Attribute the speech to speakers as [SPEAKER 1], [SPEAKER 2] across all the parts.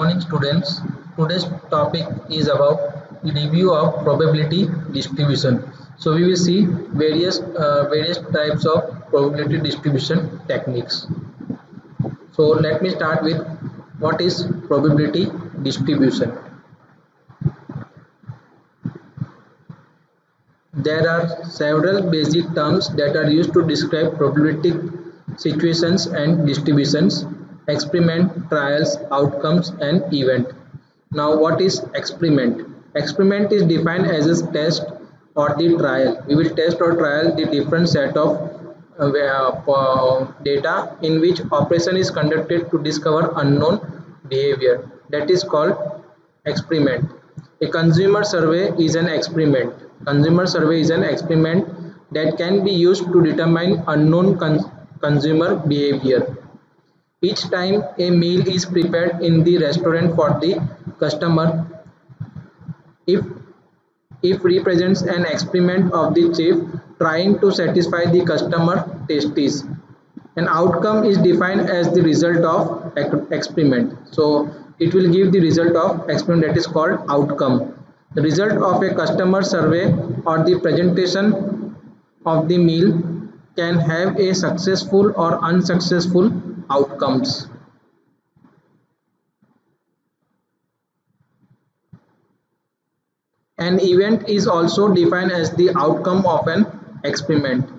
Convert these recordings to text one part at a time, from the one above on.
[SPEAKER 1] morning, students. Today's topic is about the review of probability distribution. So we will see various types of probability distribution techniques. So let me start with what is probability distribution. There are several basic terms that are used to describe probabilistic situations and distributions: experiment, trials, outcomes, and event. Now, what is experiment? Experiment is defined as a test or the trial. We will test or trial the different set of data in which operation is conducted to discover unknown behavior. That is called experiment. A consumer survey is an experiment. Consumer survey is an experiment that can be used to determine unknown consumer behavior. Each time a meal is prepared in the restaurant for the customer, if represents an experiment of the chef trying to satisfy the customer tastes. An outcome is defined as the result of experiment. So it will give the result of experiment, that is called outcome. The result of a customer survey or the presentation of the meal can have a successful or unsuccessful outcomes. An event is also defined as the outcome of an experiment.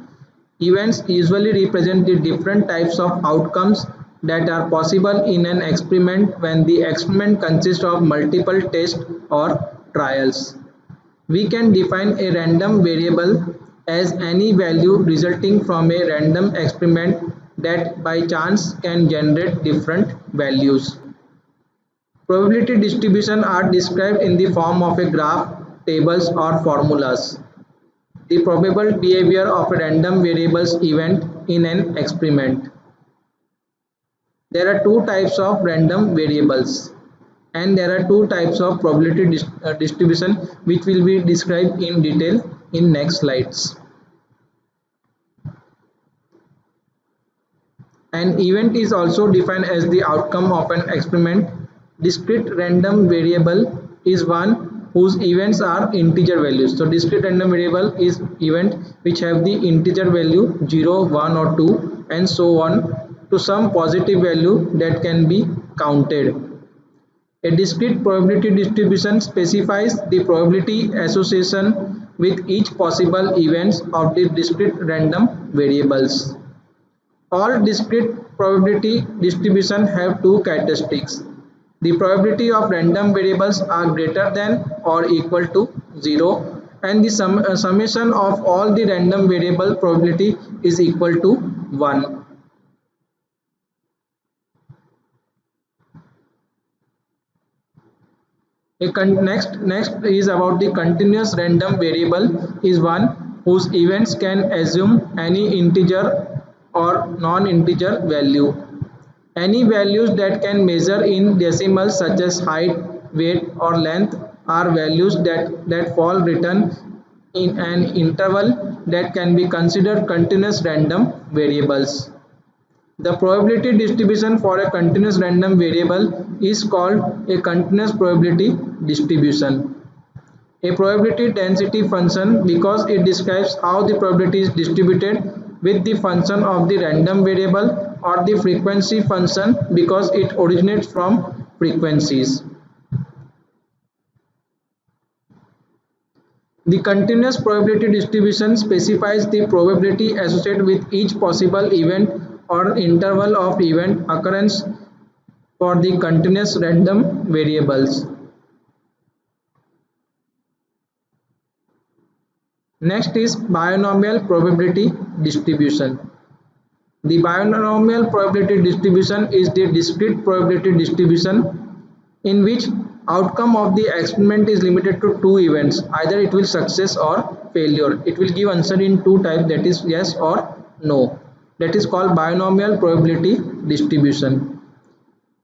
[SPEAKER 1] Events usually represent the different types of outcomes that are possible in an experiment when the experiment consists of multiple tests or trials. We can define a random variable as any value resulting from a random experiment that by chance can generate different values. Probability distribution are described in the form of a graph, tables, or formulas. The probable behavior of a random variables event in an experiment. There are two types of random variables, and there are two types of probability distribution which will be described in detail in next slides. An event is also defined as the outcome of an experiment. Discrete random variable is one whose events are integer values. So discrete random variable is event which have the integer value 0, 1 or 2 and so on to some positive value that can be counted. A discrete probability distribution specifies the probability association with each possible events of the discrete random variables. All discrete probability distribution have two characteristics. The probability of random variables are greater than or equal to 0, and the summation of all the random variable probability is equal to 1. Next is about the continuous random variable is one whose events can assume any integer or non-integer value. Any values that can measure in decimals such as height, weight or length are values that fall written in an interval that can be considered continuous random variables. The probability distribution for a continuous random variable is called a continuous probability distribution. A probability density function because it describes how the probability is distributed with the function of the random variable, or the frequency function because it originates from frequencies. The continuous probability distribution specifies the probability associated with each possible event or interval of event occurrence for the continuous random variables. Next is binomial probability distribution. The binomial probability distribution is the discrete probability distribution in which outcome of the experiment is limited to two events. Either it will success or failure. It will give answer in two types, that is yes or no. That is called binomial probability distribution.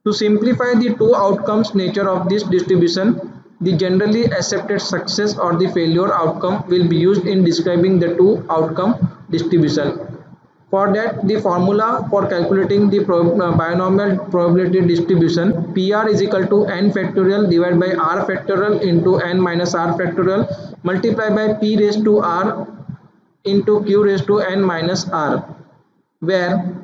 [SPEAKER 1] To simplify the two outcomes nature of this distribution, the generally accepted success or the failure outcome will be used in describing the two outcome distribution. For that, the formula for calculating the binomial probability distribution, PR is equal to n factorial divided by r factorial into n minus r factorial multiplied by p raised to r into q raised to n minus r, where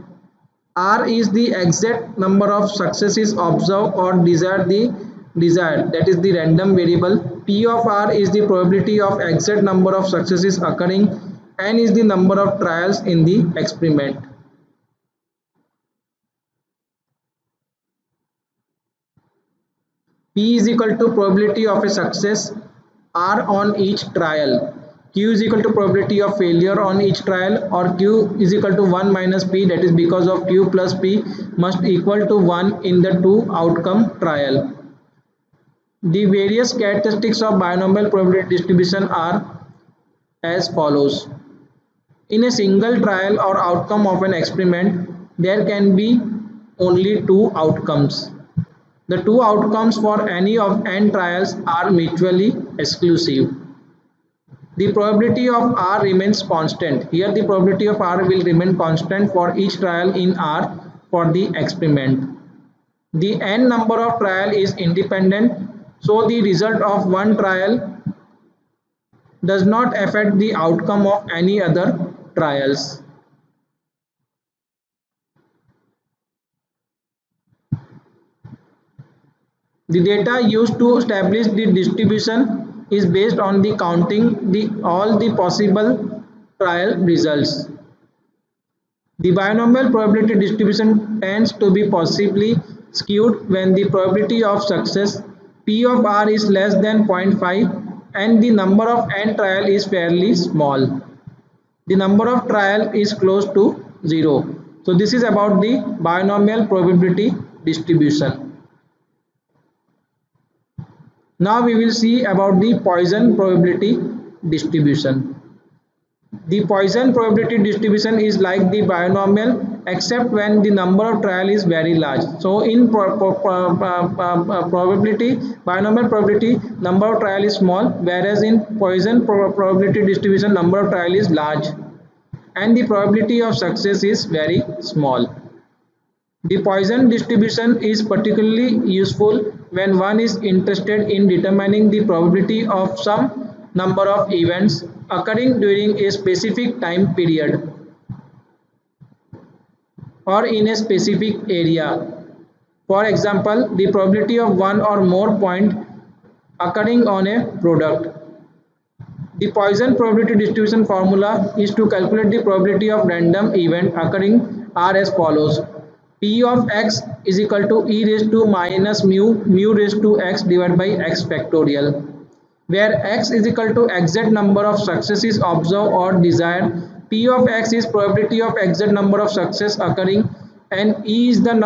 [SPEAKER 1] r is the exact number of successes observed or desired, that is the random variable. P of r is the probability of exact number of successes occurring. N is the number of trials in the experiment. P is equal to probability of a success R on each trial. Q is equal to probability of failure on each trial, or Q is equal to 1 minus P, that is because of Q plus P must equal to 1 in the two outcome trial. The various characteristics of binomial probability distribution are as follows. In a single trial or outcome of an experiment, there can be only two outcomes. The two outcomes for any of n trials are mutually exclusive. The probability of R remains constant. Here the probability of R will remain constant for each trial in R for the experiment. The n number of trial is independent, so the result of one trial does not affect the outcome of any other trials. The data used to establish the distribution is based on the counting all the possible trial results. The binomial probability distribution tends to be possibly skewed when the probability of success P of R is less than 0.5 and the number of n trial is fairly small. The number of trial is close to 0. So this is about the binomial probability distribution. Now we will see about the Poisson probability distribution. The Poisson probability distribution is like the binomial except when the number of trial is very large. So in probability, binomial probability, number of trial is small, whereas in Poisson probability distribution, number of trial is large and the probability of success is very small. The Poisson distribution is particularly useful when one is interested in determining the probability of some number of events occurring during a specific time period or in a specific area. For example, the probability of one or more point occurring on a product. The Poisson probability distribution formula is to calculate the probability of random event occurring are as follows. P of x is equal to e raised to minus mu raised to x divided by x factorial, where x is equal to exact number of successes observed or desired. P of x is probability of exact number of success occurring and e is the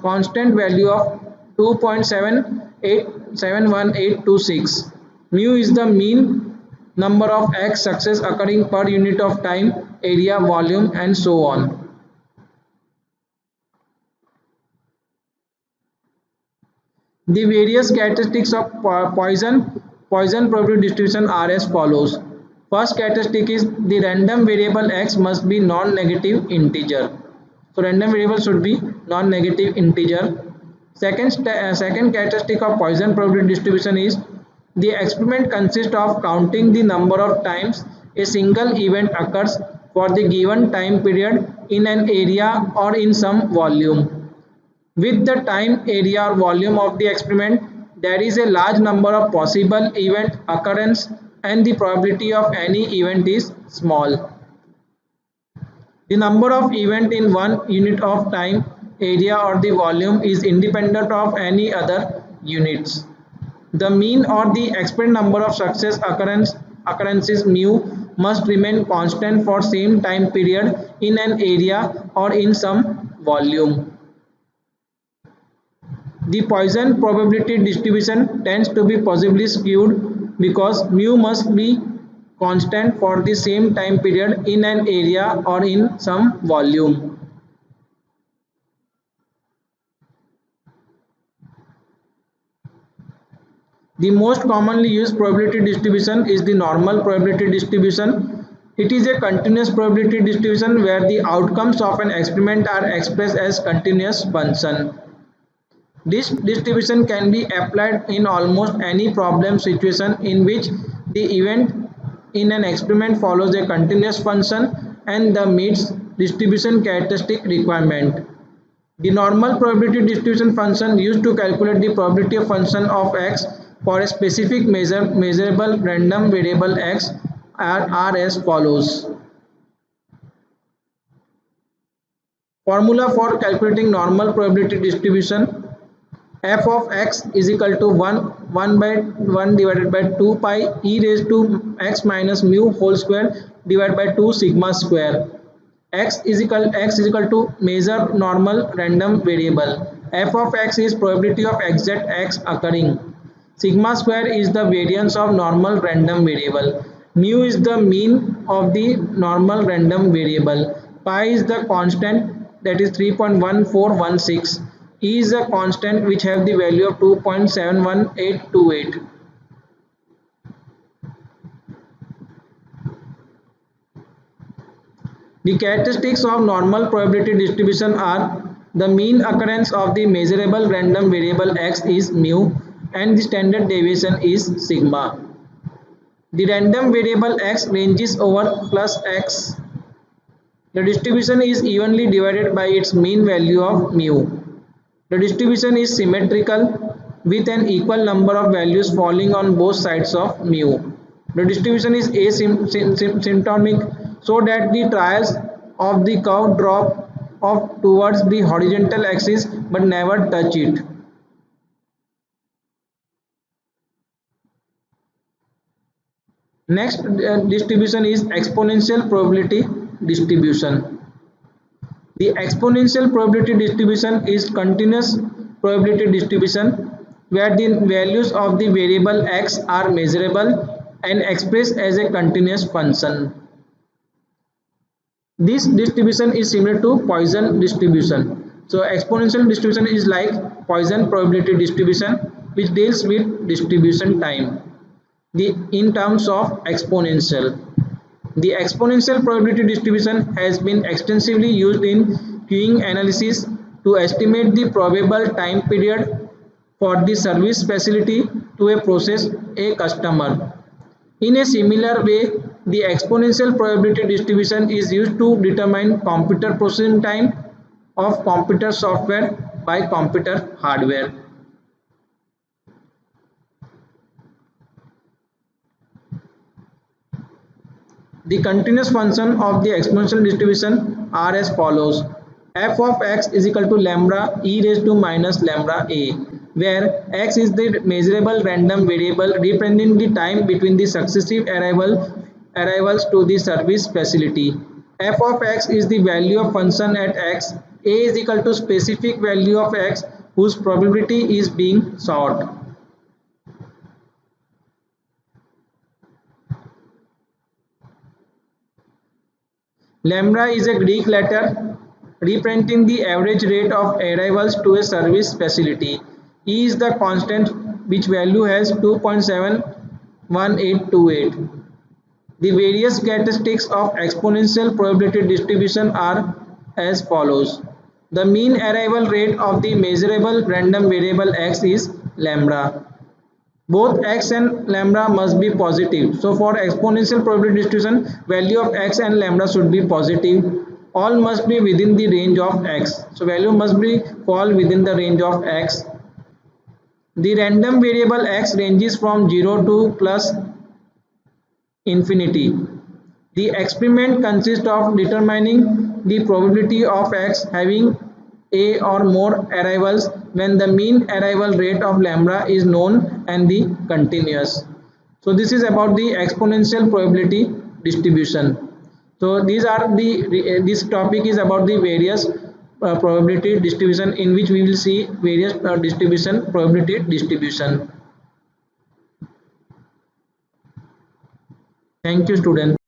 [SPEAKER 1] constant value of 2.71826. Mu is the mean number of x success occurring per unit of time, area, volume and so on. The various characteristics of Poisson probability distribution are as follows. First characteristic is the random variable x must be non-negative integer. So random variable should be non-negative integer. Second characteristic of Poisson probability distribution is the experiment consists of counting the number of times a single event occurs for the given time period in an area or in some volume. With the time, area or volume of the experiment, there is a large number of possible event occurrence and the probability of any event is small. The number of event in one unit of time, area or the volume is independent of any other units. The mean or the expected number of success occurrences mu must remain constant for same time period in an area or in some volume. The Poisson probability distribution tends to be possibly skewed because mu must be constant for the same time period in an area or in some volume. The most commonly used probability distribution is the normal probability distribution. It is a continuous probability distribution where the outcomes of an experiment are expressed as continuous function. This distribution can be applied in almost any problem situation in which the event in an experiment follows a continuous function and the meets distribution characteristic requirement. The normal probability distribution function used to calculate the probability of function of x for a specific measurable random variable x are as follows. Formula for calculating normal probability distribution: f of x is equal to 1 by 1 divided by 2 pi e raised to x minus mu whole square divided by 2 sigma square. X is equal to measure normal random variable. F of x is probability of exact x occurring. Sigma square is the variance of normal random variable. Mu is the mean of the normal random variable. Pi is the constant, that is 3.1416. E is a constant which have the value of 2.71828. The characteristics of normal probability distribution are: the mean occurrence of the measurable random variable x is mu and the standard deviation is sigma. The random variable x ranges over plus x. The distribution is evenly divided by its mean value of mu. The distribution is symmetrical with an equal number of values falling on both sides of mu. The distribution is asymptotic so that the trials of the curve drop off towards the horizontal axis but never touch it. Next distribution is exponential probability distribution. The exponential probability distribution is continuous probability distribution where the values of the variable x are measurable and expressed as a continuous function. This distribution is similar to Poisson distribution. So exponential distribution is like Poisson probability distribution, which deals with distribution time in terms of exponential. The exponential probability distribution has been extensively used in queuing analysis to estimate the probable time period for the service facility to a process a customer. In a similar way, the exponential probability distribution is used to determine computer processing time of computer software by computer hardware. The continuous function of the exponential distribution are as follows. F of x is equal to lambda e raised to minus lambda a, where x is the measurable random variable representing the time between the successive arrivals to the service facility. F of x is the value of function at x. A is equal to specific value of x whose probability is being sought. Lambda is a Greek letter representing the average rate of arrivals to a service facility. E is the constant which value has 2.71828. The various characteristics of exponential probability distribution are as follows. The mean arrival rate of the measurable random variable x is lambda. Both x and lambda must be positive. So for exponential probability distribution, value of x and lambda should be positive. All must be within the range of x. So value must be fall within the range of x. The random variable x ranges from 0 to plus infinity. The experiment consists of determining the probability of x having a or more arrivals when the mean arrival rate of lambda is known and the continuous. So this is about the exponential probability distribution. So these are the this topic is about the various probability distribution, in which we will see various probability distribution. Thank you, students.